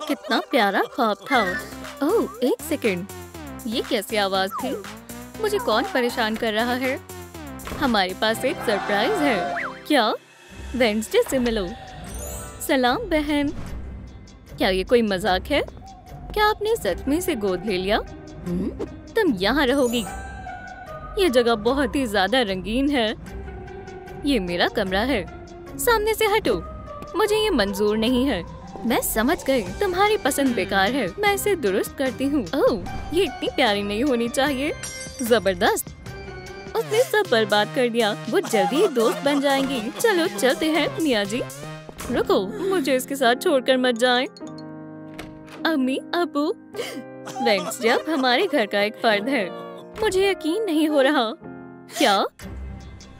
कितना प्यारा ख्वाब था। ओह, एक सेकंड, ये कैसी आवाज थी? मुझे कौन परेशान कर रहा है? हमारे पास एक सरप्राइज है। क्या? वेडनेसडे से मिलो। सलाम बहन। क्या ये कोई मजाक है? क्या आपने सच में इसे गोद ले लिया? तुम यहाँ रहोगी। ये जगह बहुत ही ज्यादा रंगीन है। ये मेरा कमरा है। सामने से हटो, मुझे ये मंजूर नहीं है। मैं समझ गई, तुम्हारी पसंद बेकार है। मैं इसे दुरुस्त करती हूँ। ओह, ये इतनी प्यारी नहीं होनी चाहिए। जबरदस्त, उसने सब बर्बाद कर दिया। वो जल्दी ही दोस्त बन जाएंगी। चलो चलते हैं मिया जी। रुको, मुझे इसके साथ छोड़कर मत जाएं। अम्मी, अब्बू, वेडनेसडे अब हमारे घर का एक फर्द है। मुझे यकीन नहीं हो रहा। क्या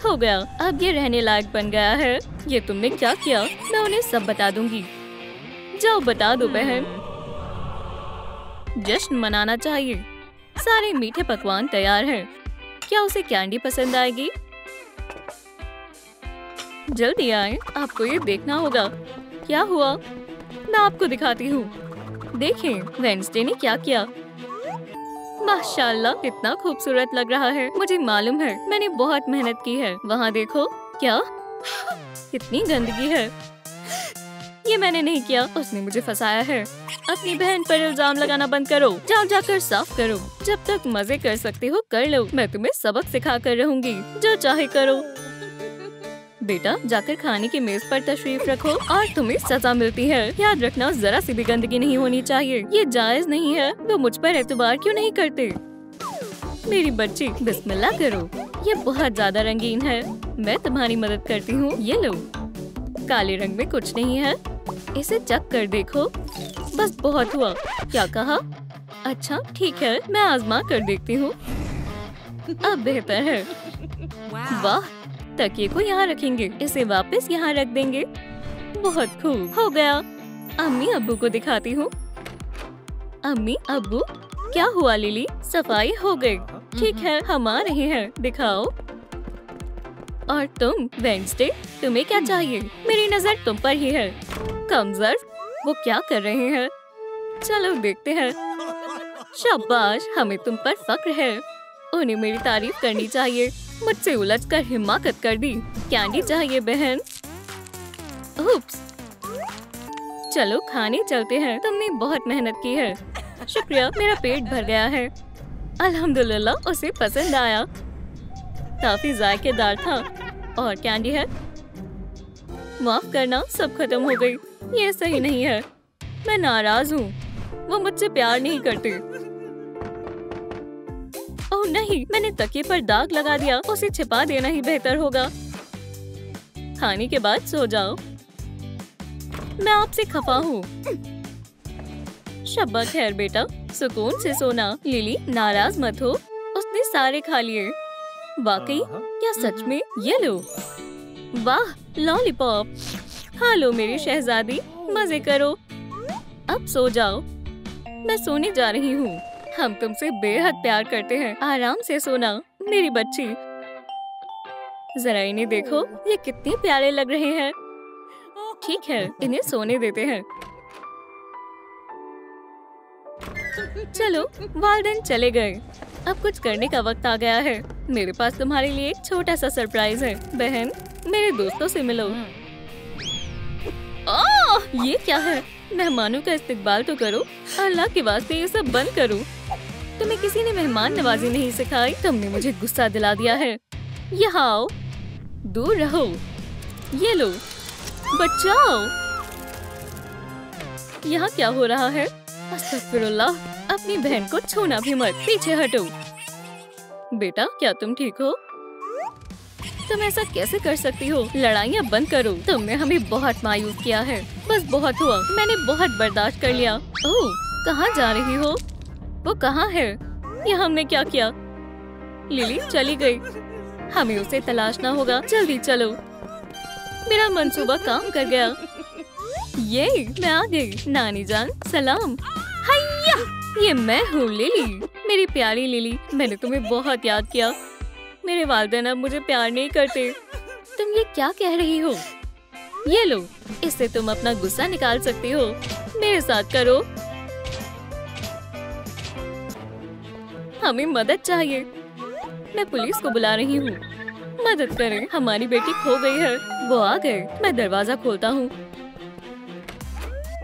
हो गया? अब ये रहने लायक बन गया है। ये तुमने क्या किया? मैं उन्हें सब बता दूंगी। जाओ बता दो बहन। जश्न मनाना चाहिए। सारे मीठे पकवान तैयार हैं। क्या उसे कैंडी पसंद आएगी? जल्दी आए, आपको ये देखना होगा। क्या हुआ? मैं आपको दिखाती हूँ। देखें, वेडनेसडे ने क्या किया। माशाल्लाह, कितना खूबसूरत लग रहा है। मुझे मालूम है, मैंने बहुत मेहनत की है। वहाँ देखो। क्या? कितनी गंदगी है। ये मैंने नहीं किया, उसने मुझे फंसाया है। अपनी बहन पर इल्जाम लगाना बंद करो। जाओ जाकर साफ करो। जब तक मजे कर सकती हो कर लो। मैं तुम्हें सबक सिखा कर रहूंगी। जो चाहे करो। बेटा, जाकर खाने की मेज पर तशरीफ रखो और तुम्हें सजा मिलती है। याद रखना, जरा सी भी गंदगी नहीं होनी चाहिए। ये जायज नहीं है। तो मुझ पर एतबार क्यों नहीं करते? मेरी बच्ची, बिस्मिल्लाह करो। ये बहुत ज्यादा रंगीन है। मैं तुम्हारी मदद करती हूँ। ये लो। काले रंग में कुछ नहीं है। इसे चख कर देखो। बस बहुत हुआ। क्या कहा? अच्छा ठीक है, मैं आजमा कर देखती हूँ। अब बेहतर है। वाह, तकिए को यहाँ रखेंगे। इसे वापस यहाँ रख देंगे। बहुत खूब, हो गया। अम्मी अब्बू को दिखाती हूँ। अम्मी अब्बू, क्या हुआ लिली? सफाई हो गई। ठीक है, हम आ रहे हैं। दिखाओ। और तुम वेडनेसडे, तुम्हें क्या चाहिए? मेरी नजर तुम पर ही है। कमजोर, वो क्या कर रहे हैं? चलो देखते हैं। शाबाश, हमें तुम पर फक्र है। उन्हें मेरी तारीफ करनी चाहिए। मुझसे उलझकर हिमाकत कर दी। कैंडी चाहिए बहन। उप्स। चलो खाने चलते हैं। तुमने बहुत मेहनत की है। शुक्रिया, मेरा पेट भर गया है। अल्हम्दुलिल्लाह, उसे पसंद आया। काफी जायकेदार था। और कैंडी है? माफ करना, सब खत्म हो गई। ये सही नहीं है। मैं नाराज हूँ। वो मुझसे प्यार नहीं करते। ओह नहीं, मैंने तकिए पर दाग लगा दिया। उसे छिपा देना ही बेहतर होगा। खाने के बाद सो जाओ। मैं आपसे खफा हूँ। शब्बा खैर बेटा, सुकून से सोना। लिली, नाराज मत हो। उसने सारे खा लिए। वाकई? क्या सच में? ये लो। वाह, लॉलीपॉप। खा लो मेरी शहजादी, मजे करो। अब सो जाओ। मैं सोने जा रही हूँ। हम तुमसे बेहद प्यार करते हैं। आराम से सोना मेरी बच्ची। जरा इन्हें देखो, ये कितने प्यारे लग रहे हैं। ठीक है, इन्हें सोने देते हैं। चलो, वालिदैन चले गए। अब कुछ करने का वक्त आ गया है। मेरे पास तुम्हारे लिए एक छोटा सा सरप्राइज है। बहन, मेरे दोस्तों से मिलो। ओह, ये क्या है? मेहमानों का इस्तकबाल तो करो। अल्लाह के वास्ते ये सब बंद करो। तुम्हें किसी ने मेहमान नवाजी नहीं सिखाई। तुमने मुझे गुस्सा दिला दिया है। यहाँ आओ। दूर रहो। ये लो। बचाओ। यहाँ क्या हो रहा है? अस्तगफिरुल्लाह, अपनी बहन को छूना भी मत। पीछे हटो। बेटा, क्या तुम ठीक हो? तुम ऐसा कैसे कर सकती हो? लड़ाइयाँ बंद करो। तुमने हमें बहुत मायूस किया है। बस बहुत हुआ। मैंने बहुत बर्दाश्त कर लिया। ओह, कहाँ जा रही हो? वो कहाँ है? ये हमने क्या किया? लिली चली गई। हमें उसे तलाशना होगा। जल्दी चलो। मेरा मंसूबा काम कर गया। ये मैं आ गई। नानी जान, सलाम। हैया, ये मैं हूँ लिली। मेरी प्यारी लिली, मैंने तुम्हें बहुत याद किया। मेरे वालिदैन अब मुझे प्यार नहीं करते। तुम ये क्या कह रही हो? ये लो, इससे तुम अपना गुस्सा निकाल सकती हो। मेरे साथ करो। हमें मदद चाहिए। मैं पुलिस को बुला रही हूँ। मदद करें, हमारी बेटी खो गई है। वो आ गए। मैं दरवाजा खोलता हूँ।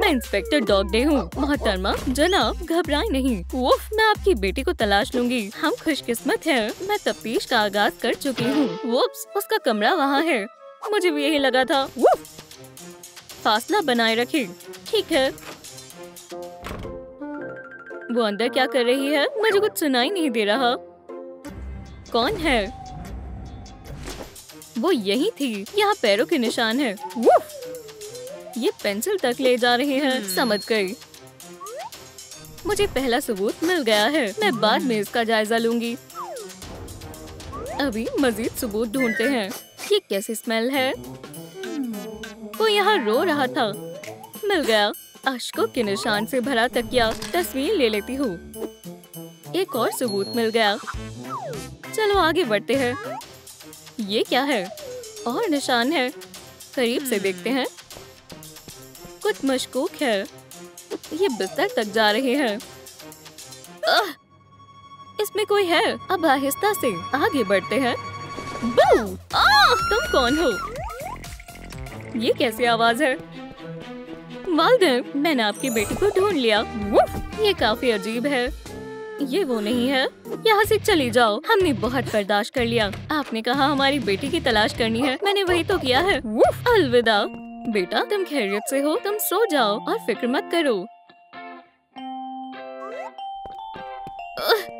मैं इंस्पेक्टर डॉगडे हूँ। मोहतरमा जनाब, घबराएं नहीं। उफ, मैं आपकी बेटी को तलाश लूंगी। हम खुशकिस्मत हैं। मैं तफ्तीश का आगाज कर चुकी हूँ। उप्स, उसका कमरा वहाँ है। मुझे भी यही लगा था। उफ, फासला बनाए रखें। ठीक है। वो अंदर क्या कर रही है? मुझे कुछ सुनाई नहीं दे रहा। कौन है? वो यही थी। यहाँ पैरों के निशान है। उफ, ये पेंसिल तक ले जा रहे हैं। समझ गई। मुझे पहला सबूत मिल गया है। मैं बाद में इसका जायजा लूंगी। अभी मजीद सबूत ढूंढते हैं। ये कैसी स्मेल है? वो यहाँ रो रहा था। मिल गया। अश्कों के निशान से भरा तकिया। तस्वीर ले लेती हूँ। एक और सबूत मिल गया। चलो आगे बढ़ते हैं। ये क्या है? और निशान है। करीब से देखते हैं। कुछ मशकूक है। ये बिस्तर तक जा रहे हैं। इसमें कोई है। अब आहिस्ता से आगे बढ़ते हैं। तुम कौन हो? ये कैसी आवाज है? वाल्दैन, मैंने आपकी बेटी को ढूंढ लिया। ये काफी अजीब है। ये वो नहीं है। यहाँ से चली जाओ। हमने बहुत बर्दाश्त कर लिया। आपने कहा हमारी बेटी की तलाश करनी है। मैंने वही तो किया है। अलविदा। बेटा, तुम खैरियत से हो? तुम सो जाओ और फिक्र मत करो।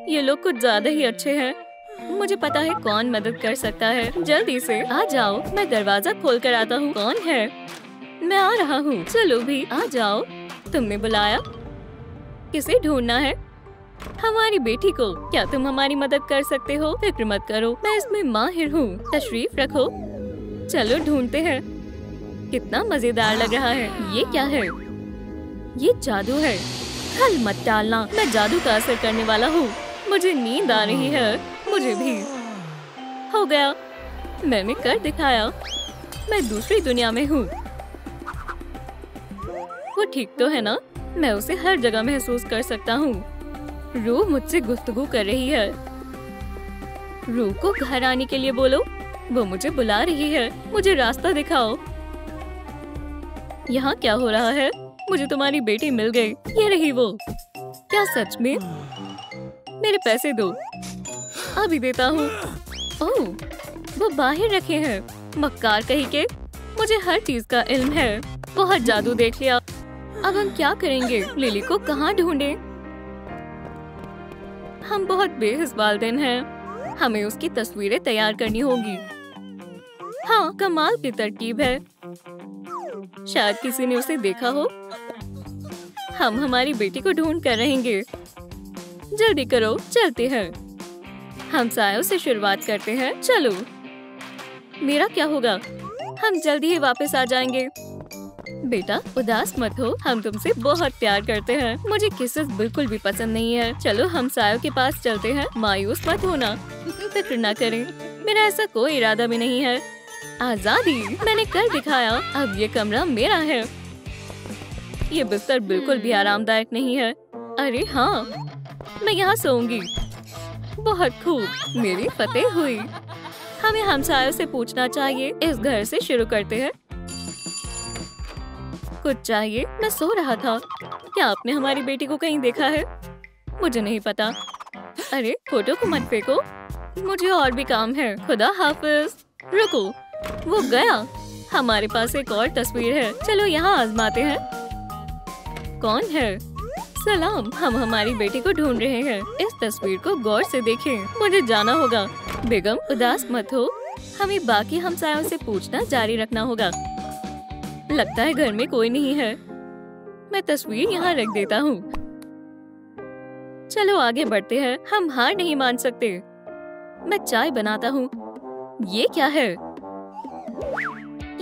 ये लोग कुछ ज्यादा ही अच्छे हैं। मुझे पता है कौन मदद कर सकता है। जल्दी से आ जाओ। मैं दरवाजा खोल कर आता हूँ। कौन है? मैं आ रहा हूँ। चलो भी आ जाओ। तुमने बुलाया? किसे ढूंढना है? हमारी बेटी को। क्या तुम हमारी मदद कर सकते हो? फिक्र मत करो, मैं इसमें माहिर हूँ। तशरीफ रखो। चलो ढूंढते हैं। कितना मजेदार लग रहा है। ये क्या है? ये जादू है। खल मत डालना। मैं जादू का असर करने वाला हूँ। मुझे नींद आ रही है। मुझे भी। हो गया। मैंने कर दिखाया। मैं दूसरी दुनिया में हूँ। वो ठीक तो है ना? मैं उसे हर जगह महसूस कर सकता हूँ। रूह मुझसे गुफ्तगू कर रही है। रूह को घर आने के लिए बोलो। वो मुझे बुला रही है। मुझे रास्ता दिखाओ। यहाँ क्या हो रहा है? मुझे तुम्हारी बेटी मिल गई। ये रही वो। क्या सच में? मेरे पैसे दो। अभी देता हूँ। ओह, वो बाहर रखे हैं। मक्कार कहीं के। मुझे हर चीज का इल्म है। बहुत जादू देख लिया। अब हम क्या करेंगे? लिली को कहाँ ढूंढें? हम बहुत बेहिस वालिदैन हैं। हमें उसकी तस्वीरें तैयार करनी होगी। हाँ, कमाल की तरकीब है। शायद किसी ने उसे देखा हो। हम हमारी बेटी को ढूंढ कर रहेंगे। जल्दी करो, चलते हैं। हम सायों से शुरुआत करते हैं। चलो। मेरा क्या होगा? हम जल्दी ही वापस आ जाएंगे। बेटा, उदास मत हो। हम तुमसे बहुत प्यार करते हैं। मुझे किसेस बिल्कुल भी पसंद नहीं है। चलो हम सायों के पास चलते हैं। मायूस मत होना। फिक्र न करें। मेरा ऐसा कोई इरादा भी नहीं है। आजादी मैंने कर दिखाया। अब ये कमरा मेरा है। ये बिस्तर बिल्कुल भी आरामदायक नहीं है। अरे हाँ, मैं यहाँ सोऊंगी। बहुत खूब, मेरी फतेह हुई। हमें हमसायों से पूछना चाहिए। इस घर से शुरू करते हैं। कुछ चाहिए? मैं सो रहा था। क्या आपने हमारी बेटी को कहीं देखा है? मुझे नहीं पता। अरे फोटो को मत फेंको। मुझे और भी काम है। खुदा हाफिज। रुको, वो गया। हमारे पास एक और तस्वीर है। चलो यहाँ आजमाते हैं। कौन है? सलाम, हम हमारी बेटी को ढूंढ रहे हैं। इस तस्वीर को गौर से देखें। मुझे जाना होगा। बेगम, उदास मत हो। हमें बाकी हमसायों से पूछना जारी रखना होगा। लगता है घर में कोई नहीं है। मैं तस्वीर यहाँ रख देता हूँ। चलो आगे बढ़ते हैं। हम हार नहीं मान सकते। मैं चाय बनाता हूँ। ये क्या है?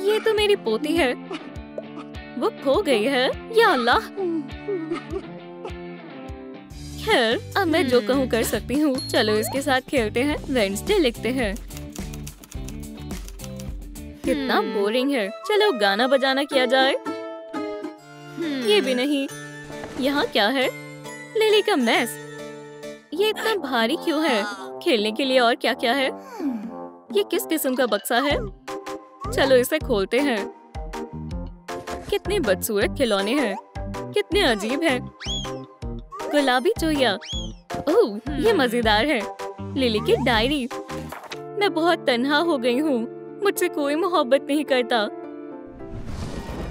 ये तो मेरी पोती है। वो खो गई है। या अल्लाह। खैर, अब मैं जो कहूँ कर सकती हूँ। चलो इसके साथ खेलते हैं। वेडनेसडे लिखते हैं। कितना बोरिंग है। चलो गाना बजाना किया जाए। ये भी नहीं। यहाँ क्या है? लिली का मेस। ये इतना भारी क्यों है? खेलने के लिए और क्या क्या है? ये किस किस्म का बक्सा है? चलो इसे खोलते हैं। कितने बदसूरत खिलौने हैं, कितने अजीब हैं। गुलाबी चूहिया। ओह, ये मजेदार है। लिली की डायरी। मैं बहुत तन्हा हो गई हूँ, मुझसे कोई मोहब्बत नहीं करता।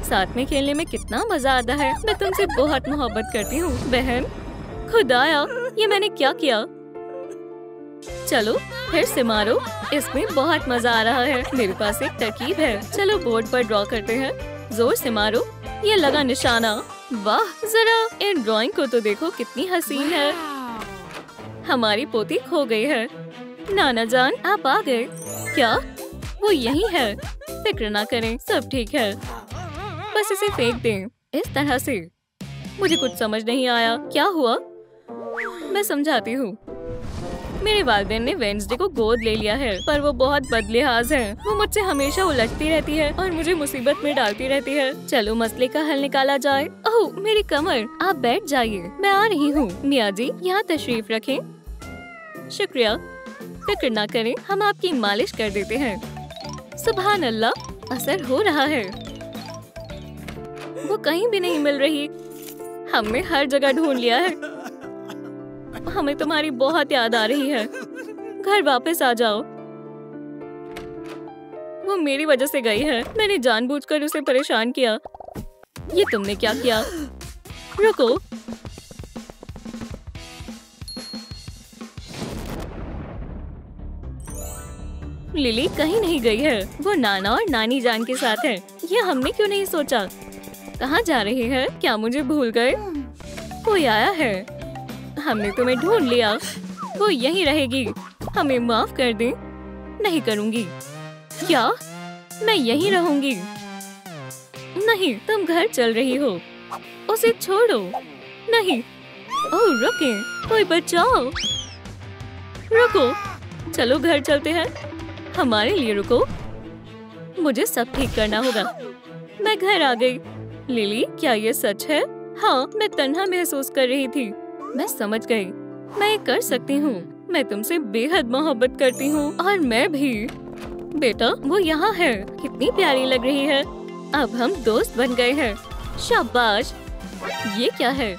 साथ में खेलने में कितना मजा आता है। मैं तुमसे बहुत मोहब्बत करती हूँ बहन। खुदाया, ये मैंने क्या किया? चलो फिर से मारो, इसमें बहुत मजा आ रहा है। मेरे पास एक तरकीब है, चलो बोर्ड पर ड्रॉ करते हैं। जोर से मारो, ये लगा निशाना। वाह, जरा इन ड्राइंग को तो देखो, कितनी हसीन है। हमारी पोती खो गई है। नाना जान, आप आ गए क्या? वो यही है, फिक्र ना करें, सब ठीक है। बस इसे फेंक दें, इस तरह से। मुझे कुछ समझ नहीं आया, क्या हुआ? मैं समझाती हूँ। मेरे वालिदैन ने वेडनेसडे को गोद ले लिया है, पर वो बहुत बदलिहाज है। वो मुझसे हमेशा उलझती रहती है और मुझे मुसीबत में डालती रहती है। चलो मसले का हल निकाला जाए। ओह, मेरी कमर। आप बैठ जाइए, मैं आ रही हूँ। मियाँ जी, यहाँ तशरीफ रखें। शुक्रिया, फिक्र ना करें, हम आपकी मालिश कर देते हैं। सुभान अल्लाह, असर हो रहा है। वो कहीं भी नहीं मिल रही। हमने हर जगह ढूंढ लिया है। हमें तुम्हारी बहुत याद आ रही है। घर वापस आ जाओ। वो मेरी वजह से गई है। मैंने जानबूझकर उसे परेशान किया। ये तुमने क्या किया? रुको। लिली कहीं नहीं गई है। वो नाना और नानी जान के साथ है। ये हमने क्यों नहीं सोचा? कहाँ जा रही है? क्या मुझे भूल गए? कोई आया है। हमने तुम्हें ढूंढ लिया। वो यहीं रहेगी। हमें माफ कर दे। नहीं करूँगी। क्या? मैं यहीं रहूंगी? नहीं, तुम घर चल रही हो। उसे छोड़ो। नहीं। ओह, रुके, कोई बचाओ। रुको, चलो घर चलते हैं। हमारे लिए रुको, मुझे सब ठीक करना होगा। मैं घर आ गई। लिली, क्या ये सच है? हाँ, मैं तन्हा महसूस कर रही थी। मैं समझ गई, मैं ये कर सकती हूँ। मैं तुमसे बेहद मोहब्बत करती हूँ और मैं भी। बेटा, वो यहाँ है। कितनी प्यारी लग रही है। अब हम दोस्त बन गए हैं। शाबाश। ये क्या है?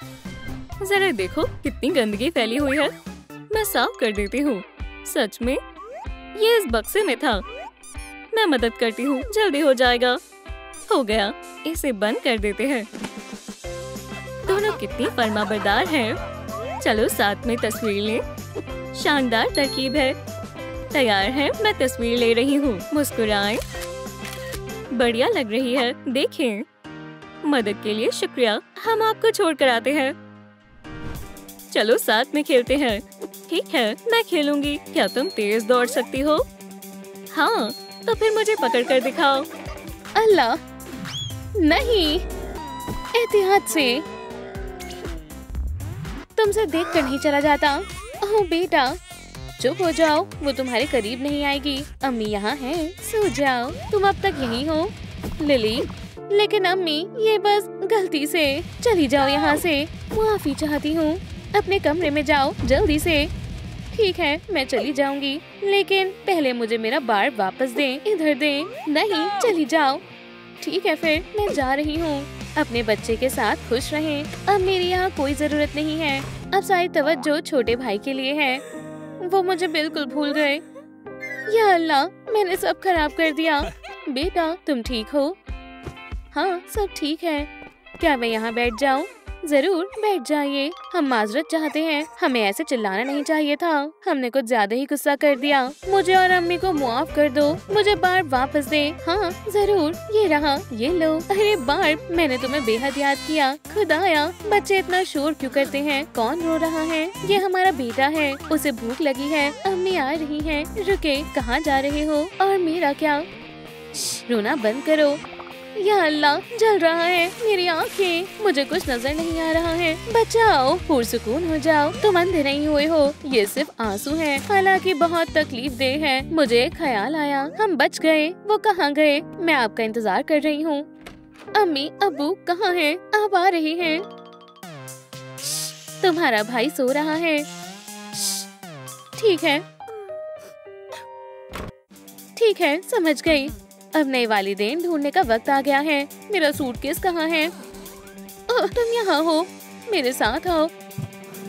जरा देखो, कितनी गंदगी फैली हुई है। मैं साफ कर देती हूँ। सच में? ये इस बक्से में था। मैं मदद करती हूँ, जल्दी हो जाएगा। हो गया, इसे बंद कर देते हैं। दोनों कितनी फर्माबरदार हैं। चलो साथ में तस्वीर लें। शानदार तरकीब है। तैयार है, मैं तस्वीर ले रही हूँ। मुस्कुराएं। बढ़िया लग रही है, देखें। मदद के लिए शुक्रिया। हम आपको छोड़ कर आते हैं। चलो साथ में खेलते हैं। ठीक है, मैं खेलूंगी। क्या तुम तेज दौड़ सकती हो? हाँ, तो फिर मुझे पकड़ कर दिखाओ। अल्लाह, नहीं, एहतियात से। तुमसे देख कर नहीं चला जाता। ओह बेटा, चुप हो जाओ, वो तुम्हारे करीब नहीं आएगी। अम्मी यहाँ है, सो जाओ। तुम अब तक यहीं हो। लिली, लेकिन अम्मी, ये बस गलती से। चली जाओ यहाँ से। माफी चाहती हूँ। अपने कमरे में जाओ, जल्दी से। ठीक है, मैं चली जाऊंगी, लेकिन पहले मुझे मेरा बार वापस दें। इधर दें। नहीं, चली जाओ। ठीक है, फिर मैं जा रही हूँ। अपने बच्चे के साथ खुश रहें। अब मेरी यहाँ कोई जरूरत नहीं है। अब सारी तवज्जो छोटे भाई के लिए है। वो मुझे बिल्कुल भूल गए। या अल्लाह, मैंने सब खराब कर दिया। बेटा, तुम ठीक हो? हाँ, सब ठीक है। क्या मैं यहाँ बैठ जाऊँ? जरूर, बैठ जाइए। हम माजरत चाहते हैं। हमें ऐसे चिल्लाना नहीं चाहिए था। हमने कुछ ज्यादा ही गुस्सा कर दिया। मुझे और अम्मी को मुआफ कर दो। मुझे बार वापस दे। हाँ जरूर, ये रहा, ये लो। अरे बार, मैंने तुम्हें बेहद याद किया। खुदाया, बच्चे इतना शोर क्यों करते हैं? कौन रो रहा है? ये हमारा बेटा है, उसे भूख लगी है। अम्मी आ रही है। रुके, कहाँ जा रहे हो? और मेरा क्या? रोना बंद करो। या अल्लाह, जल रहा है मेरी आँखें। मुझे कुछ नजर नहीं आ रहा है। बचाओ, पुरसुकून हो जाओ। तुम अंधे नहीं हुए हो। ये सिर्फ आंसू हैं, हालांकि बहुत तकलीफ दे है। मुझे ख्याल आया, हम बच गए। वो कहाँ गए? मैं आपका इंतजार कर रही हूँ। अम्मी अब्बू कहाँ हैं? आप आ रहे हैं? तुम्हारा भाई सो रहा है। ठीक है ठीक है, समझ गई। अब नए वालिदैन ढूंढने का वक्त आ गया है। मेरा सूटकेस कहाँ है? ओह, तुम यहाँ हो, मेरे साथ आओ।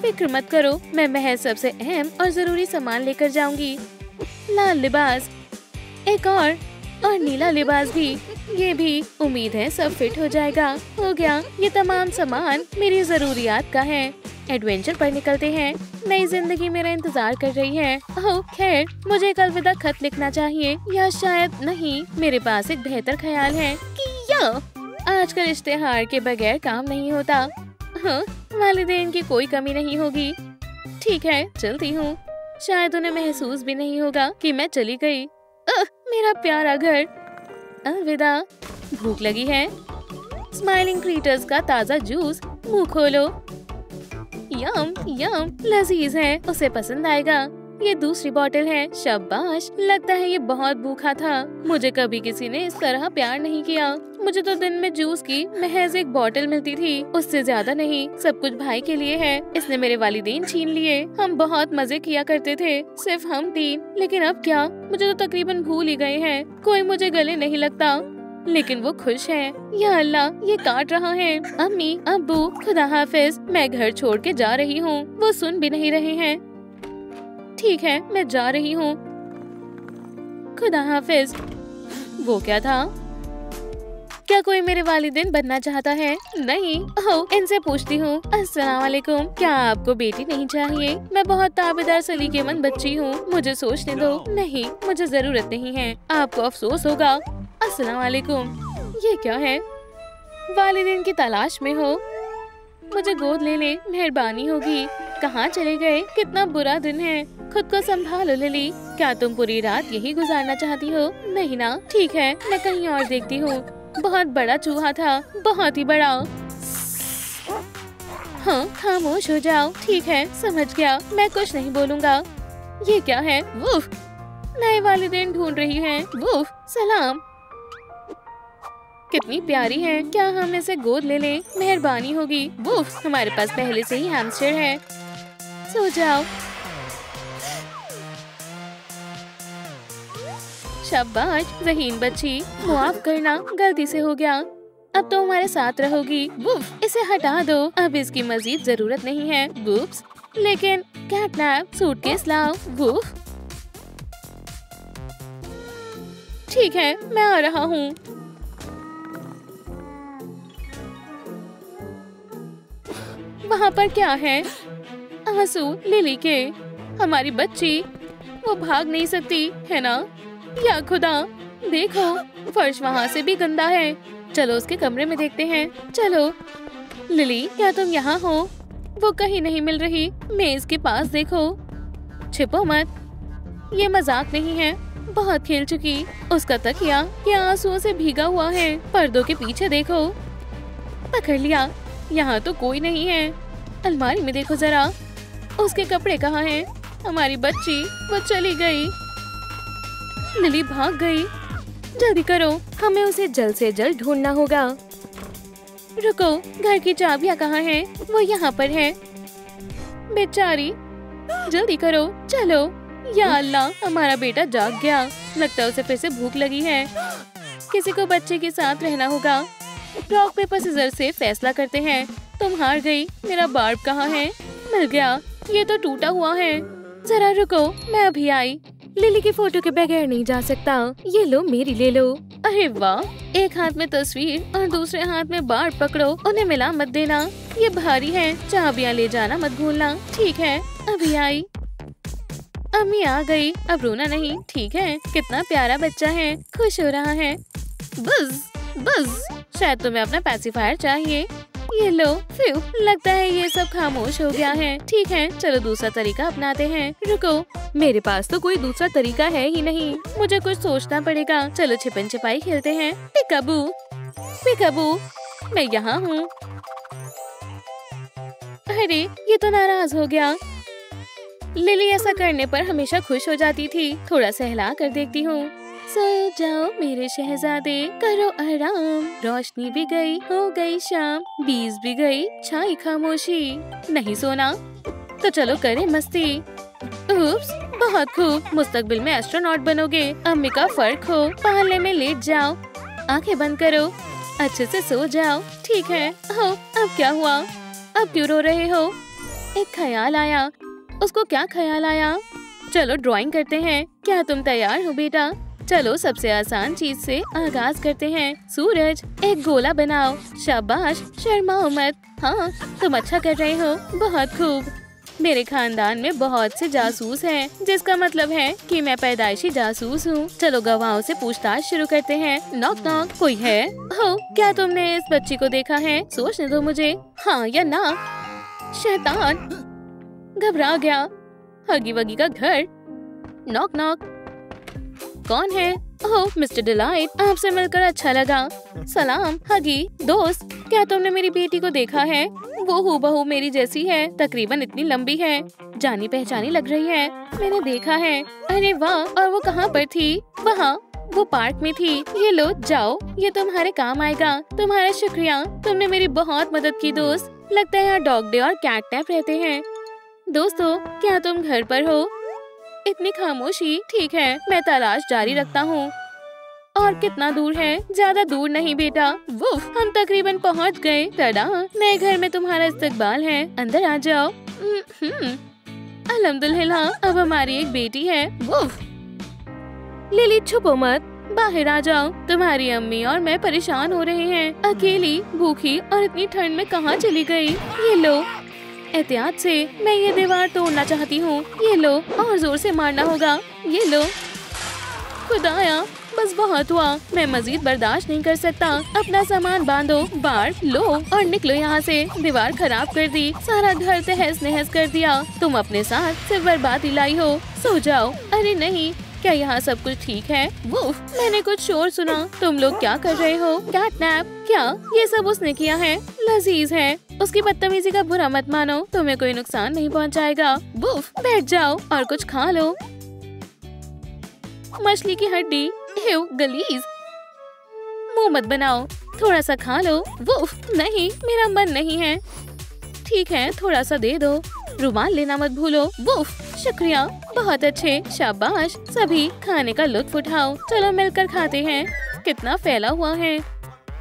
फिक्र मत करो, मैं महज सबसे अहम और जरूरी सामान लेकर जाऊंगी। लाल लिबास, एक और नीला लिबास भी। ये भी। उम्मीद है सब फिट हो जाएगा। हो गया, ये तमाम सामान मेरी जरूरियात का है। एडवेंचर पर निकलते हैं। नई जिंदगी मेरा इंतजार कर रही है। ओह खैर, मुझे एक अलविदा खत लिखना चाहिए, या शायद नहीं। मेरे पास एक बेहतर ख्याल है कि आजकल इश्तेहार के बगैर काम नहीं होता। हाँ, वालिदैन की कोई कमी नहीं होगी। ठीक है, चलती हूँ। शायद उन्हें महसूस भी नहीं होगा कि मैं चली गई। मेरा प्यारा घर, अलविदा। भूख लगी है। स्माइलिंग क्रीटर्स का ताज़ा जूस, मुंह खोलो। यम यम, लजीज है, उसे पसंद आएगा। ये दूसरी बोतल है। शाबाश, लगता है ये बहुत भूखा था। मुझे कभी किसी ने इस तरह प्यार नहीं किया। मुझे तो दिन में जूस की महज एक बोतल मिलती थी, उससे ज्यादा नहीं। सब कुछ भाई के लिए है। इसने मेरे वालिदैन छीन लिए। हम बहुत मजे किया करते थे, सिर्फ हम तीन। लेकिन अब क्या? मुझे तो तकरीबन भूल ही गए हैं। कोई मुझे गले नहीं लगता, लेकिन वो खुश है। या अल्लाह, ये काट रहा है। अम्मी अब्बू, खुदा हाफिज। मैं घर छोड़ के जा रही हूँ। वो सुन भी नहीं रहे हैं। ठीक है, मैं जा रही हूँ। खुदा हाफिज। वो क्या था? क्या कोई मेरे वालिदैन बनना चाहता है? नहीं। ओह, इनसे पूछती हूँ। अस्सलाम वालेकुम, क्या आपको बेटी नहीं चाहिए? मैं बहुत ताबेदार सलीकेमंद बच्ची हूँ, मुझे सोचने दो। नहीं, मुझे जरूरत नहीं है। आपको अफसोस होगा। अस्सलाम वालेकुम। ये क्या है? वालिदैन की तलाश में हो? मुझे गोद ले ले, मेहरबानी होगी। कहाँ चले गए? कितना बुरा दिन है। खुद को संभालो लिली। क्या तुम पूरी रात यही गुजारना चाहती हो? नहीं ना? ठीक है, मैं कहीं और देखती हूँ। बहुत बड़ा चूहा था, बहुत ही बड़ा। हाँ, खामोश हो जाओ। ठीक है, समझ गया, मैं कुछ नहीं बोलूँगा। ये क्या है? वूफ, नए वालिदैन ढूंढ रही हैं। वूफ, सलाम। कितनी प्यारी है। क्या हम इसे गोद ले लें? मेहरबानी होगी। वूफ, हमारे पास पहले से ही हैमस्टर है। सो जाओ। शाबाश ज़हीन बच्ची, माफ करना, गलती से हो गया। अब तो हमारे साथ रहोगी। वुफ, इसे हटा दो, अब इसकी मजीद जरूरत नहीं है। वुप्स, लेकिन कैटनैप, सूटकेस लाओ। वुफ, ठीक है, मैं आ रहा हूँ। वहाँ पर क्या है? आंसू लिली के। हमारी बच्ची, वो भाग नहीं सकती है ना? या खुदा, देखो, फर्श वहाँ से भी गंदा है। चलो उसके कमरे में देखते हैं। चलो। लिली, क्या तुम यहाँ हो? वो कहीं नहीं मिल रही। मेज के पास देखो। छिपो मत, ये मजाक नहीं है। बहुत खेल चुकी। उसका तकिया ये आंसुओं से भीगा हुआ है। पर्दों के पीछे देखो। पकड़ लिया। यहाँ तो कोई नहीं है। अलमारी में देखो जरा, उसके कपड़े कहाँ हैं? हमारी बच्ची, वो चली गई। लिली भाग गई। जल्दी करो, हमें उसे जल्द से जल्द ढूंढना होगा। रुको, घर की चाबियाँ कहाँ हैं? वो यहाँ पर है। बेचारी, जल्दी करो, चलो। या अल्लाह, हमारा बेटा जाग गया। लगता है उसे फिर से भूख लगी है। किसी को बच्चे के साथ रहना होगा। रॉक पेपर सीजर से फैसला करते हैं। तुम हार गई। मेरा बार्ब कहाँ है? मिल गया। ये तो टूटा हुआ है। जरा रुको, मैं अभी आई। लिली की फोटो के बगैर नहीं जा सकता। ये लो, मेरी ले लो। अरे वाह, एक हाथ में तस्वीर और दूसरे हाथ में बार्ब पकड़ो। उन्हें मिला मत देना, ये भारी है। चाबियाँ ले जाना मत भूलना। ठीक है, अभी आई। अम्मी आ गई। अब रोना नहीं, ठीक है? कितना प्यारा बच्चा है, खुश हो रहा है। बस बस, शायद तुम्हें अपना पैसिफायर चाहिए। ये लो। फिर लगता है ये सब खामोश हो गया है। ठीक है, चलो दूसरा तरीका अपनाते हैं। रुको, मेरे पास तो कोई दूसरा तरीका है ही नहीं। मुझे कुछ सोचना पड़ेगा। चलो छिपन छिपाई खेलते हैं। पिकाबू पिकाबू, मैं यहाँ हूँ। अरे, ये तो नाराज हो गया। लिली ऐसा करने पर हमेशा खुश हो जाती थी। थोड़ा सहला कर देखती हूँ। सो जाओ मेरे शहजादे, करो आराम। रोशनी भी गई, हो गई शाम, बीज भी गई, छाई खामोशी। नहीं सोना तो चलो करें मस्ती। उप्स, बहुत खूब, मुस्तकबिल में एस्ट्रोनॉट बनोगे। अम्मी का फर्क हो, पालने में लेट जाओ, आंखें बंद करो, अच्छे से सो जाओ। ठीक है। हो, अब क्या हुआ? अब क्यों रो रहे हो? एक ख्याल आया। उसको क्या ख्याल आया? चलो ड्राइंग करते हैं। क्या तुम तैयार हो बेटा? चलो सबसे आसान चीज से आगाज करते हैं। सूरज, एक गोला बनाओ। शाबाश, शर्माओ मत। हाँ, तुम अच्छा कर रहे हो, बहुत खूब। मेरे खानदान में बहुत से जासूस हैं, जिसका मतलब है कि मैं पैदाइशी जासूस हूँ। चलो गवाहों से पूछताछ शुरू करते हैं। नॉक नॉक, कोई है? हो, क्या तुमने इस बच्ची को देखा है? सोचने दो मुझे, हाँ या ना। शैतान, घबरा गया। हगी वगी का घर। नॉक नॉक, कौन है? ओह, मिस्टर डिलाइट, आपसे मिलकर अच्छा लगा। सलाम हगी दोस्त, क्या तुमने मेरी बेटी को देखा है? वो हूबहू मेरी जैसी है, तकरीबन इतनी लंबी है, जानी पहचानी लग रही है। मैंने देखा है। अरे वाह, और वो कहाँ पर थी? वहाँ, वो पार्क में थी। ये लो, जाओ, ये तुम्हारे काम आएगा। तुम्हारा शुक्रिया, तुमने मेरी बहुत मदद की दोस्त। लगता है यहाँ डॉग डे और कैट नैप रहते हैं। दोस्तों, क्या तुम घर पर हो? इतनी खामोशी। ठीक है, मैं तलाश जारी रखता हूँ। और कितना दूर है? ज्यादा दूर नहीं बेटा। वुफ, हम तकरीबन पहुँच गए। टडा, नए घर में तुम्हारा इस्तकबाल है, अंदर आ जाओ। अल्हम्दुलिल्लाह, अब हमारी एक बेटी है। वुफ, लिली छुपो मत, बाहर आ जाओ। तुम्हारी अम्मी और मैं परेशान हो रहे हैं। अकेली, भूखी और इतनी ठंड में कहाँ चली गई? ये लो, एहतियात से, मैं ये दीवार तोड़ना चाहती हूँ। ये लो, और जोर से मारना होगा। ये लो। खुदाया, बस बहुत हुआ, मैं मजीद बर्दाश्त नहीं कर सकता। अपना सामान बांधो, बार लो और निकलो यहाँ से। दीवार खराब कर दी, सारा घर तहस नहस कर दिया। तुम अपने साथ सिर्फ बर्बादी लाई हो। सो जाओ। अरे नहीं, क्या यहाँ सब कुछ ठीक है? वुफ, मैंने कुछ शोर सुना। तुम लोग क्या कर रहे हो? कैटनैप? क्या ये सब उसने किया है? लजीज है। उसकी बदतमीजी का बुरा मत मानो, तुम्हें कोई नुकसान नहीं पहुँचाएगा। वुफ, बैठ जाओ और कुछ खा लो। मछली की हड्डी, गलीज। मुंह मत बनाओ, थोड़ा सा खा लो। वुफ, नहीं, मेरा मन नहीं है। ठीक है, थोड़ा सा दे दो। रुमाल लेना मत भूलो। वुफ, शुक्रिया, बहुत अच्छे, शाबाश। सभी खाने का लुत्फ उठाओ। चलो मिलकर खाते हैं। कितना फैला हुआ है।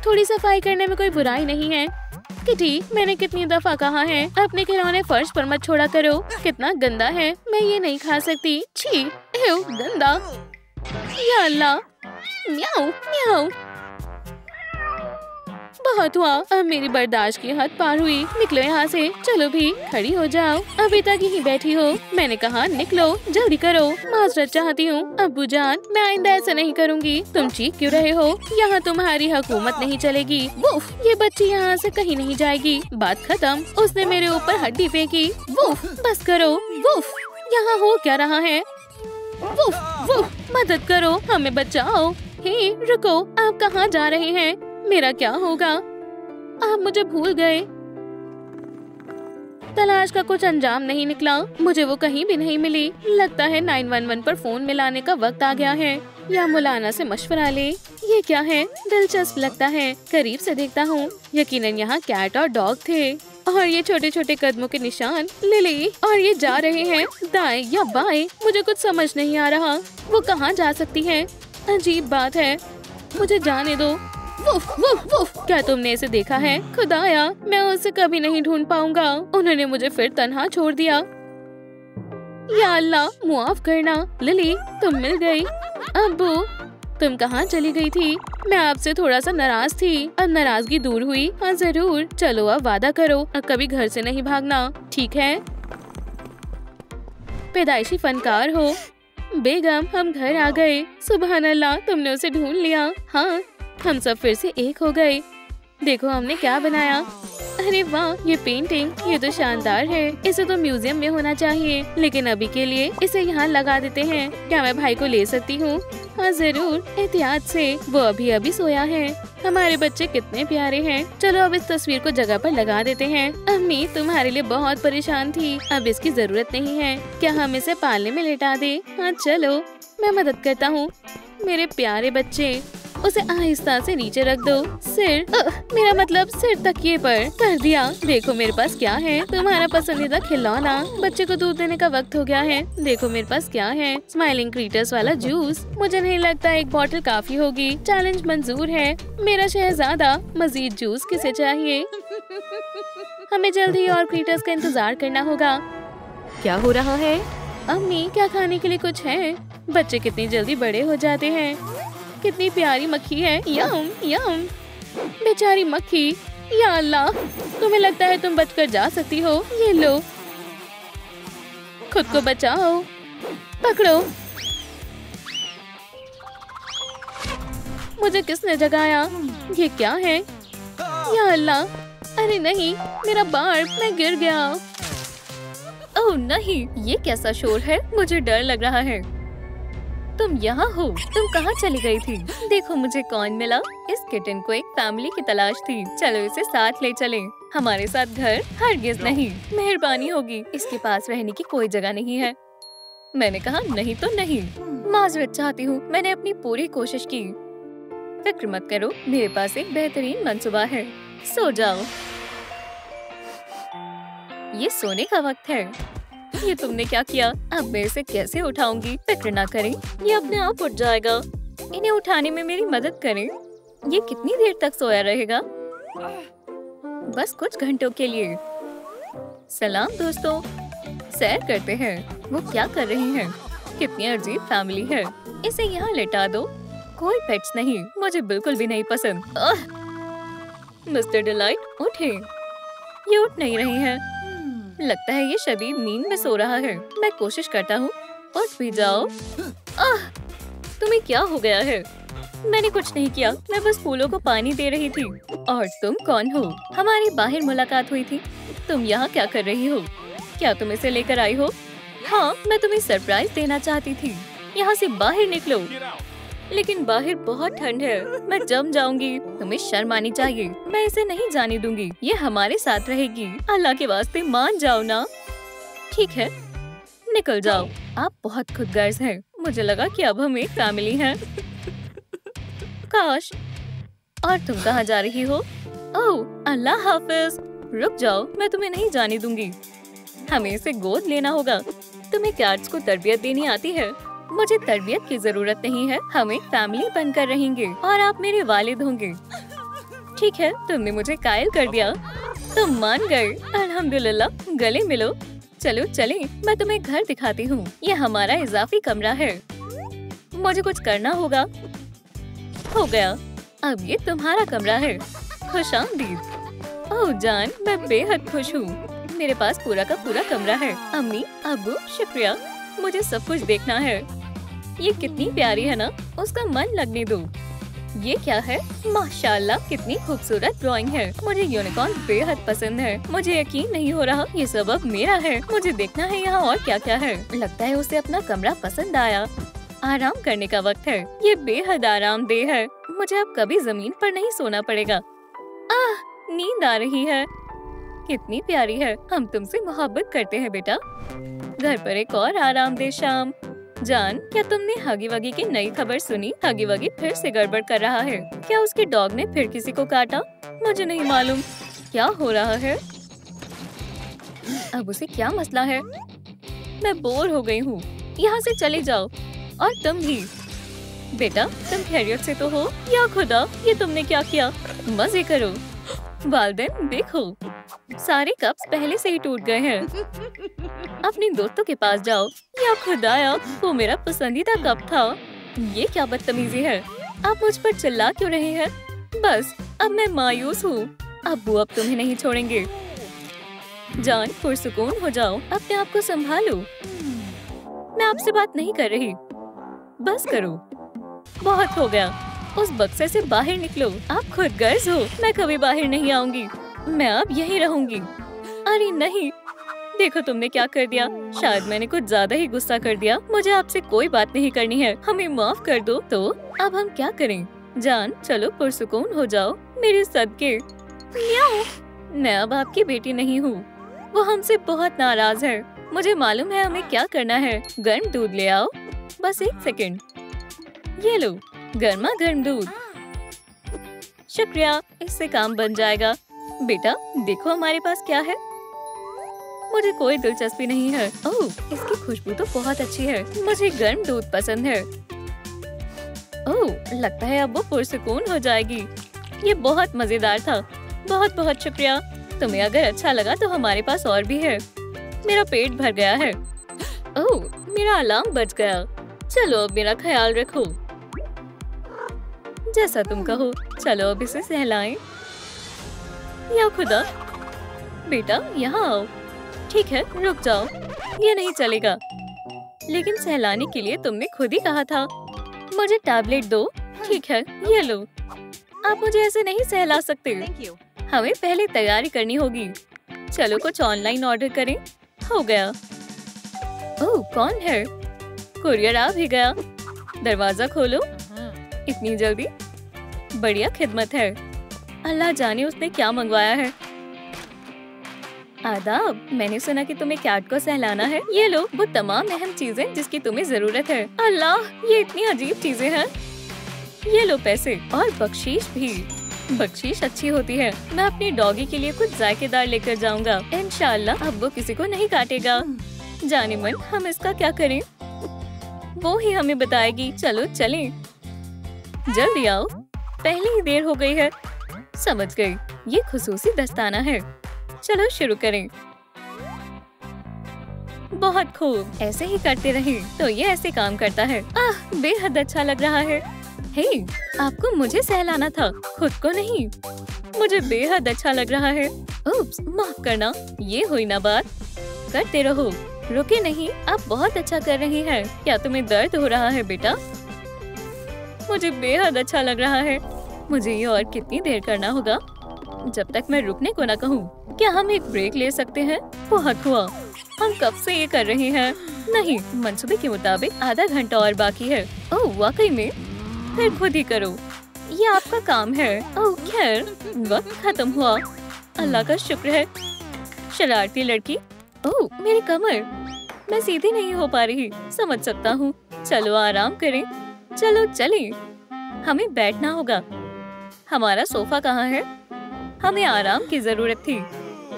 थोड़ी सफाई करने में कोई बुराई नहीं है। किटी, मैंने कितनी दफा कहा है, अपने खिलौने फर्श पर मत छोड़ा करो। कितना गंदा है, मैं ये नहीं खा सकती। छी, गंदा। या अल्लाह, म्याऊ म्याऊ। बहुत हुआ, अब मेरी बर्दाश्त की हद पार हुई। निकलो यहाँ से। चलो भी, खड़ी हो जाओ। अभी तक यहीं बैठी हो। मैंने कहा निकलो, जल्दी करो। माजरत चाहती हूँ अब्बू जान, मैं आइंदा ऐसा नहीं करूँगी। तुम चीख क्यों रहे हो? यहाँ तुम्हारी हुकूमत नहीं चलेगी। वुफ, ये बच्ची यहाँ से कहीं नहीं जाएगी। बात खत्म। उसने मेरे ऊपर हड्डी फेंकी। वुफ, बस करो। वुफ, यहाँ हो क्या रहा है? वुफ, वुफ, मदद करो, हमें बचाओ। हे रुको, आप कहाँ जा रहे हैं? मेरा क्या होगा? आप मुझे भूल गए। तलाश का कुछ अंजाम नहीं निकला। मुझे वो कहीं भी नहीं मिली। लगता है 911 पर फोन मिलाने का वक्त आ गया है, या मौलाना से मशवरा ले। ये क्या है? दिलचस्प लगता है, करीब से देखता हूँ। यकीनन यहाँ कैट और डॉग थे, और ये छोटे छोटे कदमों के निशान। लिली, और ये जा रहे हैं दाएं या बाएं। मुझे कुछ समझ नहीं आ रहा। वो कहाँ जा सकती है? अजीब बात है, मुझे जाने दो। वुफ, वुफ, वुफ, क्या तुमने इसे देखा है? खुदाया, मैं उसे कभी नहीं ढूंढ पाऊंगा। उन्होंने मुझे फिर तन्हा छोड़ दिया। या अल्लाह, मुआफ करना। लिली, तुम मिल गई। अब्बू, तुम कहाँ चली गई थी? मैं आपसे थोड़ा सा नाराज थी, अब नाराजगी दूर हुई। हाँ जरूर। चलो अब वादा करो, अब कभी घर से नहीं भागना, ठीक है? पैदाइशी फनकार हो। बेगम, हम घर आ गए। सुबहान अल्लाह, तुमने उसे ढूंढ लिया। हाँ, हम सब फिर से एक हो गए। देखो हमने क्या बनाया। अरे वाह, ये पेंटिंग, ये तो शानदार है। इसे तो म्यूजियम में होना चाहिए, लेकिन अभी के लिए इसे यहाँ लगा देते हैं। क्या मैं भाई को ले सकती हूँ? हाँ जरूर, एहतियात से। वो अभी अभी सोया है। हमारे बच्चे कितने प्यारे हैं। चलो अब इस तस्वीर को जगह पर लगा देते हैं। अम्मी तुम्हारे लिए बहुत परेशान थी, अब इसकी जरूरत नहीं है। क्या हम इसे पालने में लेटा दे? हाँ चलो, मैं मदद करता हूँ। मेरे प्यारे बच्चे, उसे आहिस्ता से नीचे रख दो। सिर, मेरा मतलब सिर तकिए पर कर दिया। देखो मेरे पास क्या है, तुम्हारा पसंदीदा खिलौना। बच्चे को दूध देने का वक्त हो गया है। देखो मेरे पास क्या है, स्माइलिंग क्रीटर्स वाला जूस। मुझे नहीं लगता एक बॉटल काफी होगी। चैलेंज मंजूर है मेरा शहजादा। मजीद जूस किसे चाहिए? हमें जल्द ही और क्रीटर्स का इंतजार करना होगा। क्या हो रहा है? अम्मी, क्या खाने के लिए कुछ है? बच्चे कितनी जल्दी बड़े हो जाते हैं। कितनी प्यारी मक्खी है। यम यम। बेचारी मक्खी, या अल्लाह, तुम्हें लगता है तुम बचकर जा सकती हो? ये लो, खुद को बचाओ। पकड़ो। मुझे किसने जगाया? ये क्या है? या अल्लाह, अरे नहीं, मेरा बार्ब, मैं गिर गया। ओह नहीं, ये कैसा शोर है? मुझे डर लग रहा है। तुम यहाँ हो? तुम कहाँ चली गई थी? देखो मुझे कौन मिला। इस किटन को एक फैमिली की तलाश थी। चलो इसे साथ ले चलें। हमारे साथ घर हरगिज नहीं। मेहरबानी होगी, इसके पास रहने की कोई जगह नहीं है। मैंने कहा नहीं तो नहीं। माजरत चाहती हूँ, मैंने अपनी पूरी कोशिश की। फिक्र मत करो, मेरे पास एक बेहतरीन मंसूबा है। सो जाओ, ये सोने का वक्त है। ये तुमने क्या किया? अब मैं इसे कैसे उठाऊंगी? फिक्र ना करें, ये अपने आप उठ जाएगा। इन्हें उठाने में मेरी मदद करें। ये कितनी देर तक सोया रहेगा? बस कुछ घंटों के लिए। सलाम दोस्तों, सैर करते हैं। वो क्या कर रही हैं? कितनी अजीब फैमिली है। इसे यहाँ लेटा दो। कोई पेट्स नहीं, मुझे बिल्कुल भी नहीं पसंद। मिस्टर डिलाइट, उठे। ये उठ नहीं रही है। लगता है ये शदीद नींद में सो रहा है। मैं कोशिश करता हूँ। उठ भी जाओ। तुम्हें क्या हो गया है? मैंने कुछ नहीं किया, मैं बस फूलों को पानी दे रही थी। और तुम कौन हो? हमारी बाहर मुलाकात हुई थी। तुम यहाँ क्या कर रही हो? क्या तुम इसे लेकर आई हो? हाँ, मैं तुम्हें सरप्राइज देना चाहती थी। यहाँ से बाहर निकलो। लेकिन बाहर बहुत ठंड है, मैं जम जाऊंगी। तुम्हें शर्म आनी चाहिए। मैं इसे नहीं जाने दूंगी। ये हमारे साथ रहेगी। अल्लाह के वास्ते मान जाओ ना। ठीक है, निकल जाओ। आप बहुत खुदगर्ज हैं। मुझे लगा कि अब हम एक फैमिली हैं। काश। और तुम कहाँ जा रही हो? ओह, अल्लाह हाफिज। रुक जाओ, मैं तुम्हें नहीं जाने दूंगी। हमें इसे गोद लेना होगा। तुम्हें कैट्स को तरबियत देनी आती है? मुझे तरबियत की जरूरत नहीं है। हम एक फैमिली बनकर रहेंगे और आप मेरे वालिद होंगे। ठीक है, तुमने मुझे कायल कर दिया। तुम मान गए। अल्हम्दुलिल्लाह। गले मिलो। चलो चलें, मैं तुम्हें घर दिखाती हूँ। ये हमारा इजाफी कमरा है। मुझे कुछ करना होगा। हो गया, अब ये तुम्हारा कमरा है। खुशामदीद। ओह जान, मैं बेहद खुश हूँ। मेरे पास पूरा का पूरा कमरा है। अम्मी, अब्बू, शुक्रिया। मुझे सब कुछ देखना है। ये कितनी प्यारी है ना। उसका मन लगने दो। ये क्या है? माशाल्लाह, कितनी खूबसूरत ड्राइंग है। मुझे यूनिकॉर्न बेहद पसंद है। मुझे यकीन नहीं हो रहा ये सब अब मेरा है। मुझे देखना है यहाँ और क्या क्या है। लगता है उसे अपना कमरा पसंद आया। आराम करने का वक्त है। ये बेहद आरामदेह है। मुझे अब कभी जमीन पर नहीं सोना पड़ेगा। नींद आ रही है। कितनी प्यारी है। हम तुमसे मोहब्बत करते हैं बेटा। घर पर एक और आरामदेह शाम। जान, क्या तुमने हगी वगी की नई खबर सुनी? हगी वगी फिर से गड़बड़ कर रहा है। क्या उसके डॉग ने फिर किसी को काटा? मुझे नहीं मालूम। क्या हो रहा है? अब उसे क्या मसला है? मैं बोर हो गई हूँ। यहाँ से चले जाओ। और तुम भी। बेटा, तुम खैरियत से तो हो? या खुदा, ये तुमने क्या किया? मजे करो। वालिदैन, देखो, सारे कप्स पहले से ही टूट गए हैं। अपने दोस्तों के पास जाओ। या खुदाया, वो मेरा पसंदीदा कप था। ये क्या बदतमीजी है? आप मुझ पर चिल्ला क्यों रहे हैं? बस, अब मैं मायूस हूँ। अब्बू अब तुम्हें नहीं छोड़ेंगे। जान, पुरसुकून हो जाओ। अपने आप को संभालो। मैं आपसे बात नहीं कर रही। बस करो। बहुत हो गया। उस बक्से से बाहर निकलो। आप खुदगर्ज हो। मैं कभी बाहर नहीं आऊंगी। मैं अब यहीं रहूंगी। अरे नहीं, देखो तुमने क्या कर दिया। शायद मैंने कुछ ज्यादा ही गुस्सा कर दिया। मुझे आपसे कोई बात नहीं करनी है। हमें माफ कर दो। तो अब हम क्या करें? जान, चलो पुरसुकून हो जाओ मेरे सदके। मैं अब आपकी बेटी नहीं हूँ। वो हमसे बहुत नाराज है। मुझे मालूम है हमें क्या करना है। गर्म दूध ले आओ। बस एक सेकंड। ये लो, गर्मा गर्म दूध। शुक्रिया, इससे काम बन जाएगा। बेटा देखो हमारे पास क्या है। मुझे कोई दिलचस्पी नहीं है। ओह, इसकी खुशबू तो बहुत अच्छी है। मुझे गर्म दूध पसंद है। ओह, लगता है अब वो पुरसुकून हो जाएगी। ये बहुत मजेदार था। बहुत बहुत शुक्रिया। तुम्हें अगर अच्छा लगा तो हमारे पास और भी है। मेरा पेट भर गया है। ओह, मेरा अलार्म बज गया। चलो अब मेरा ख्याल रखो। जैसा तुम कहो। चलो अब इसे सहलाएं। या खुदा, बेटा यहाँ आओ। ठीक है, रुक जाओ, ये नहीं चलेगा। लेकिन सहलाने के लिए तुमने खुद ही कहा था। मुझे टैबलेट दो। ठीक है, ये लो। आप मुझे ऐसे नहीं सहला सकते। हमें पहले तैयारी करनी होगी। चलो कुछ ऑनलाइन ऑर्डर करें। हो गया। ओह, कौन है? कुरियर आ भी गया। दरवाजा खोलो। इतनी जल्दी? बढ़िया खिदमत है। अल्लाह जाने उसने क्या मंगवाया है। आदाब, मैंने सुना कि तुम्हें कैट को सहलाना है। ये लो वो तमाम अहम चीजें जिसकी तुम्हें जरूरत है। अल्लाह, ये इतनी अजीब चीजें हैं। ये लो पैसे और बख्शीश भी। बख्शीश अच्छी होती है। मैं अपनी डॉगी के लिए कुछ जायकेदार लेकर जाऊंगा। इंशाअल्लाह अब वो किसी को नहीं काटेगा। जाने मन, हम इसका क्या करें? वो ही हमें बताएगी। चलो चलें। जल्दी आओ, पहले ही देर हो गई है। समझ गई, ये खुसूसी दस्ताना है। चलो शुरू करें। बहुत खूब, ऐसे ही करते रहें तो ये ऐसे काम करता है। बेहद अच्छा लग रहा है। हे, आपको मुझे सहलाना था, खुद को नहीं। मुझे बेहद अच्छा लग रहा है। उप्स, माफ करना, ये हुई ना बात। करते रहो, रुके नहीं। आप बहुत अच्छा कर रही हैं। क्या तुम्हें दर्द हो रहा है बेटा? मुझे बेहद अच्छा लग रहा है। मुझे ये और कितनी देर करना होगा जब तक मैं रुकने को ना कहूँ। क्या हम एक ब्रेक ले सकते हैं? बहुत हुआ, हम कब से ये कर रहे हैं। नहीं, मंसूबे के मुताबिक आधा घंटा और बाकी है। ओह वाकई में? फिर खुद ही करो, ये आपका काम है। ओह खैर, वक्त खत्म हुआ। अल्लाह का शुक्र है। शरारती लड़की। ओह मेरी कमर, मैं सीधी नहीं हो पा रही। समझ सकता हूँ। चलो आराम करें। चलो चलें, हमें बैठना होगा। हमारा सोफा कहाँ है? हमें आराम की जरूरत थी।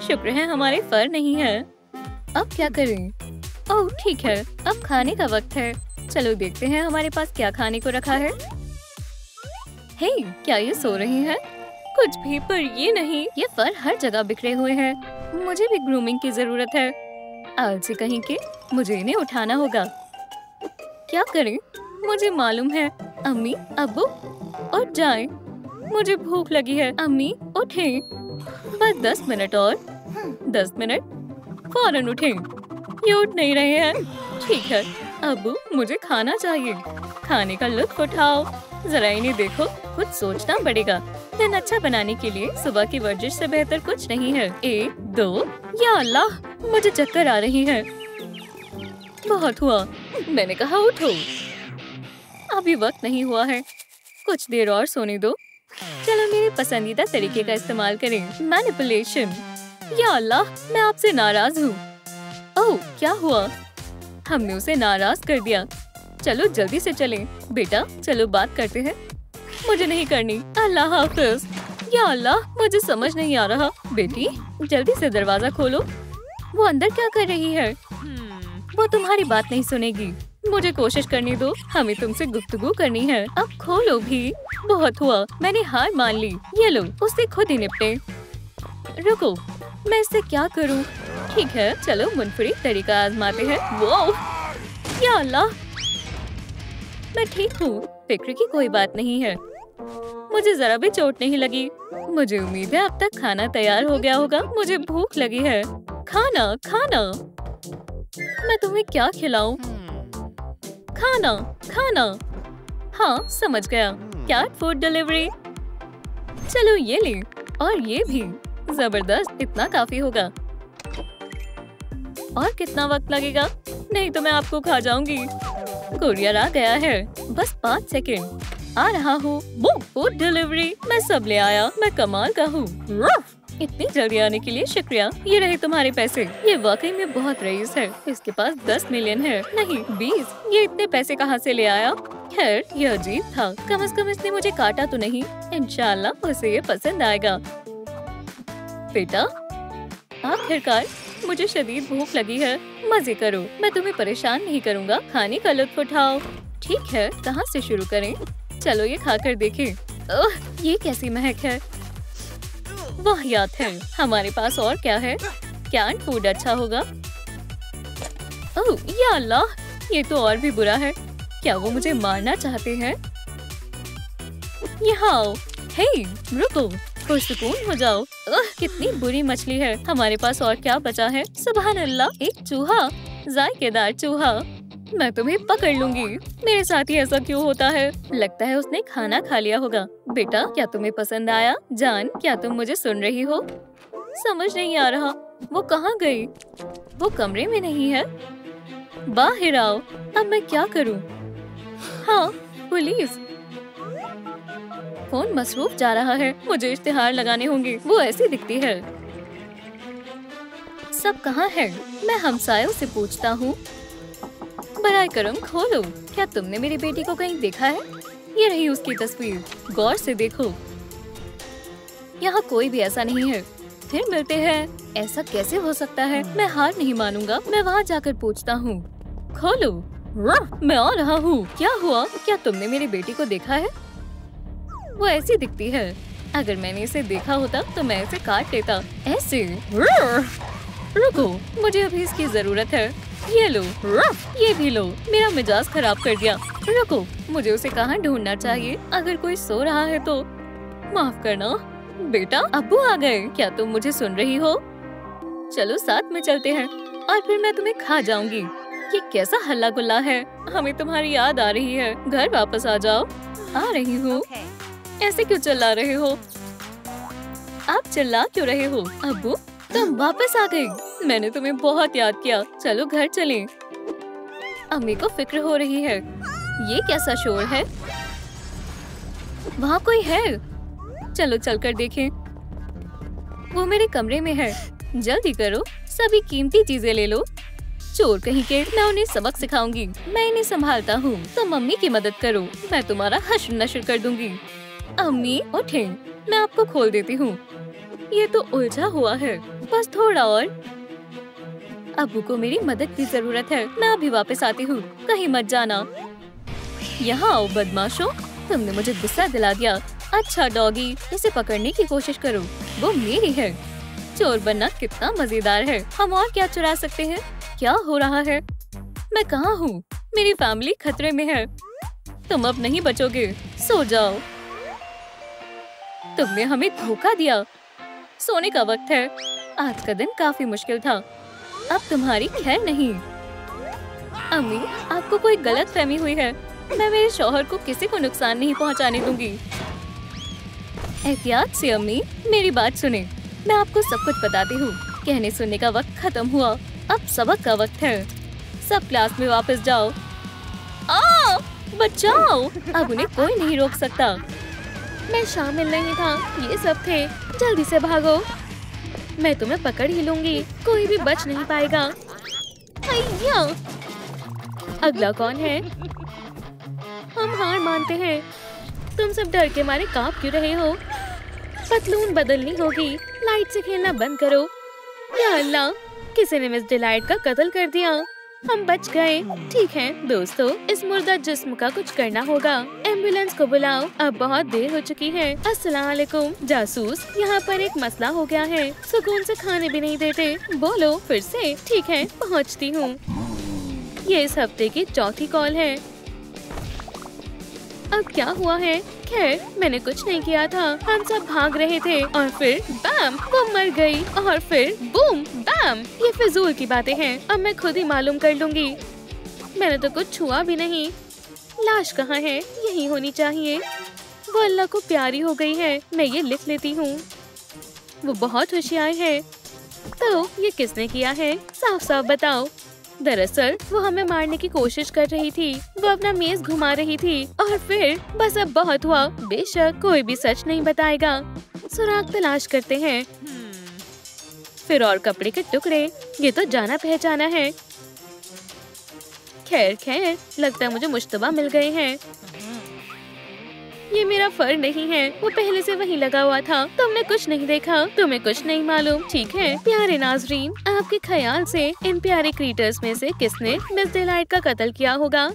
शुक्र है हमारे फर नहीं है। अब क्या करें? ओह ठीक है, अब खाने का वक्त है। चलो देखते हैं हमारे पास क्या खाने को रखा है। हे, क्या ये सो रही है? कुछ भी, पर ये नहीं। ये फर हर जगह बिखरे हुए हैं। मुझे भी ग्रूमिंग की जरूरत है। आलसी कहीं के, मुझे इन्हें उठाना होगा। क्या करें? मुझे मालूम है। अम्मी, अब्बू, उठ जाएं। मुझे भूख लगी है। अम्मी उठें। बस 10 मिनट और। 10 मिनट, फौरन उठें। ये उठ नहीं रहे हैं। ठीक है अब्बू, मुझे खाना चाहिए। खाने का लुत्फ उठाओ। जरा इन्हें देखो, कुछ सोचना पड़ेगा। दिन अच्छा बनाने के लिए सुबह की वर्जिश से बेहतर कुछ नहीं है। 1, 2, या अल्लाह, मुझे चक्कर आ रही है। बहुत हुआ, मैंने कहा उठो। अभी वक्त नहीं हुआ है, कुछ देर और सोने दो। चलो मेरे पसंदीदा तरीके का इस्तेमाल करें, मैनिपुलेशन। या अल्लाह, मैं आपसे नाराज हूँ। ओह क्या हुआ? हमने उसे नाराज कर दिया। चलो जल्दी से चलें। बेटा चलो बात करते हैं। मुझे नहीं करनी। अल्लाह हाफिज। या अल्लाह, मुझे समझ नहीं आ रहा। बेटी जल्दी से दरवाजा खोलो। वो अंदर क्या कर रही है? वो तुम्हारी बात नहीं सुनेगी। मुझे कोशिश करने दो, हमें तुमसे गुफ्तगू करनी है। अब खोलो भी। बहुत हुआ, मैंने हार मान ली। ये लो, उससे खुद ही निपटे। रुको, मैं इससे क्या करूं? ठीक है, चलो मुनफरिद तरीका आजमाते हैं। वो या अल्लाह, मैं ठीक हूँ, फिक्र की कोई बात नहीं है। मुझे जरा भी चोट नहीं लगी। मुझे उम्मीद है अब तक खाना तैयार हो गया होगा। मुझे भूख लगी है। खाना खाना, मैं तुम्हें क्या खिलाऊं? खाना खाना। हाँ समझ गया, कैट फूड डिलीवरी। चलो ये ले, और ये भी। जबरदस्त, इतना काफी होगा। और कितना वक्त लगेगा? नहीं तो मैं आपको खा जाऊंगी। कुरियर आ गया है, बस 5 सेकेंड। आ रहा हूँ। वो फूड डिलीवरी, मैं सब ले आया। मैं कमाल का हूँ। इतनी जल्दी आने के लिए शुक्रिया। ये रहे तुम्हारे पैसे। ये वाकई में बहुत रईस है। इसके पास 10 मिलियन है, नहीं 20। ये इतने पैसे कहाँ से ले आया? खैर, ये अजीब था। कम से कम इसने मुझे काटा तो नहीं। इंशाल्लाह उसे ये पसंद आएगा। बेटा, आखिरकार मुझे शदीद भूख लगी है। मजे करो, मैं तुम्हें परेशान नहीं करूँगा। खाने का लुत्फ उठाओ। ठीक है, कहाँ से शुरू करें? चलो ये खाकर देखें। ओह, ये कैसी महक है। वाहियात है। हमारे पास और क्या है? कैन फूड अच्छा होगा। ओह या अल्लाह, ये तो और भी बुरा है। क्या वो मुझे मारना चाहते हैं? यहाँ आओ। हे, रुको, पुरसुकून हो जाओ। ओह, कितनी बुरी मछली है। हमारे पास और क्या बचा है? सुभान अल्लाह, एक चूहा, जायकेदार चूहा। मैं तुम्हें पकड़ लूंगी। मेरे साथ ही ऐसा क्यों होता है? लगता है उसने खाना खा लिया होगा। बेटा, क्या तुम्हें पसंद आया? जान, क्या तुम मुझे सुन रही हो? समझ नहीं आ रहा, वो कहाँ गई? वो कमरे में नहीं है। बाहर आओ। अब मैं क्या करूं? हाँ, पुलिस। फोन मसरूफ जा रहा है। मुझे इश्तिहार लगाने होंगे। वो ऐसी दिखती है। सब कहाँ है? मैं हमसायों से पूछता हूँ। बराए करम खोलो। क्या तुमने मेरी बेटी को कहीं देखा है? ये रही उसकी तस्वीर। गौर से देखो। यहाँ कोई भी ऐसा नहीं है। फिर मिलते हैं। ऐसा कैसे हो सकता है? मैं हार नहीं मानूंगा। मैं वहाँ जाकर पूछता हूँ। खोलो। मैं आ रहा हूँ। क्या हुआ? क्या तुमने मेरी बेटी को देखा है? वो ऐसी दिखती है। अगर मैंने इसे देखा होता तो मैं इसे काट लेता। ऐसे। रुको, मुझे अभी इसकी जरूरत है। ये लो, ये भी लो। मेरा मिजाज खराब कर दिया। रुको, मुझे उसे कहाँ ढूंढना चाहिए? अगर कोई सो रहा है तो माफ करना। बेटा, अब्बू आ गए। क्या तुम मुझे सुन रही हो? चलो साथ में चलते हैं और फिर मैं तुम्हें खा जाऊंगी। ये कैसा हल्ला गुल्ला है? हमें तुम्हारी याद आ रही है। घर वापस आ जाओ। आ रही हूँ। ऐसे क्यों चिल्ला रहे हो? आप चिल्ला क्यों रहे हो? अब्बू, तुम वापस आ गई। मैंने तुम्हें बहुत याद किया। चलो घर चलें। अम्मी को फिक्र हो रही है। ये कैसा शोर है? वहाँ कोई है। चलो चलकर देखें। वो मेरे कमरे में है। जल्दी करो, सभी कीमती चीजें ले लो। चोर कहीं के। मैं उन्हें सबक सिखाऊंगी। मैं इन्हें संभालता हूँ। तुम अम्मी की मदद करो। मैं तुम्हारा हश्र नश्र कर दूंगी। अम्मी उठें, मैं आपको खोल देती हूँ। ये तो उलझा हुआ है। बस थोड़ा और। अब्बू को मेरी मदद की जरूरत है। मैं अभी वापस आती हूँ। कहीं मत जाना। यहाँ आओ बदमाशों। तुमने मुझे गुस्सा दिला दिया। अच्छा डॉगी, इसे पकड़ने की कोशिश करो। वो मेरी है। चोर बनना कितना मजेदार है। हम और क्या चुरा सकते हैं? क्या हो रहा है? मैं कहाँ हूँ? मेरी फैमिली खतरे में है। तुम अब नहीं बचोगे। सो जाओ। तुमने हमें धोखा दिया। सोने का वक्त है। आज का दिन काफी मुश्किल था। अब तुम्हारी खैर नहीं। अम्मी, आपको कोई गलत फहमी हुई है। मैं मेरे शौहर को किसी को नुकसान नहीं पहुंचाने दूंगी। एहतियात से अम्मी, मेरी बात सुने। मैं आपको सब कुछ बताती हूँ। कहने सुनने का वक्त खत्म हुआ। अब सबक का वक्त है। सब क्लास में वापस जाओ। बचाओ। अब उन्हें कोई नहीं रोक सकता। मैं शामिल नहीं था। ये सब थे। जल्दी से भागो। मैं तुम्हें पकड़ ही लूंगी। कोई भी बच नहीं पाएगा। अय्या! अगला कौन है? हम हार मानते हैं। तुम सब डर के मारे कांप क्यों रहे हो? पतलून बदलनी होगी। लाइट से खेलना बंद करो। या अल्लाह, किसी ने मिस डिलाइट का कत्ल कर दिया। हम बच गए। ठीक है दोस्तों, इस मुर्दा जिस्म का कुछ करना होगा। एम्बुलेंस को बुलाओ। अब बहुत देर हो चुकी है। अस्सलाम वालेकुम जासूस, यहाँ पर एक मसला हो गया है। सुकून से खाने भी नहीं देते। बोलो फिर से। ठीक है, पहुँचती हूँ। ये इस हफ्ते की चौथी कॉल है। अब क्या हुआ है? खैर, मैंने कुछ नहीं किया था। हम सब भाग रहे थे और फिर बैम, वो मर गई। और फिर बूम बैम। ये फिजूल की बातें हैं। अब मैं खुद ही मालूम कर लूंगी। मैंने तो कुछ छुआ भी नहीं। लाश कहाँ है? यही होनी चाहिए। वो अल्लाह को प्यारी हो गई है। मैं ये लिख लेती हूँ। वो बहुत होशियार है। तो ये किसने किया है? साफ साफ बताओ। दरअसल वो हमें मारने की कोशिश कर रही थी। वो अपना मेज घुमा रही थी और फिर बस अब बहुत हुआ। बेशक कोई भी सच नहीं बताएगा। सुराग तलाश करते हैं। फिर और कपड़े के टुकड़े। ये तो जाना पहचाना है। खैर खैर, लगता है मुझे मुश्तबा मिल गए हैं। ये मेरा फर नहीं है, वो पहले से वहीं लगा हुआ था। तुमने कुछ नहीं देखा, तुम्हें कुछ नहीं मालूम, ठीक है? प्यारे नाजरीन, आपके ख्याल से इन प्यारे क्रीटर्स में से किसने मिस डिलाइट का कत्ल किया होगा?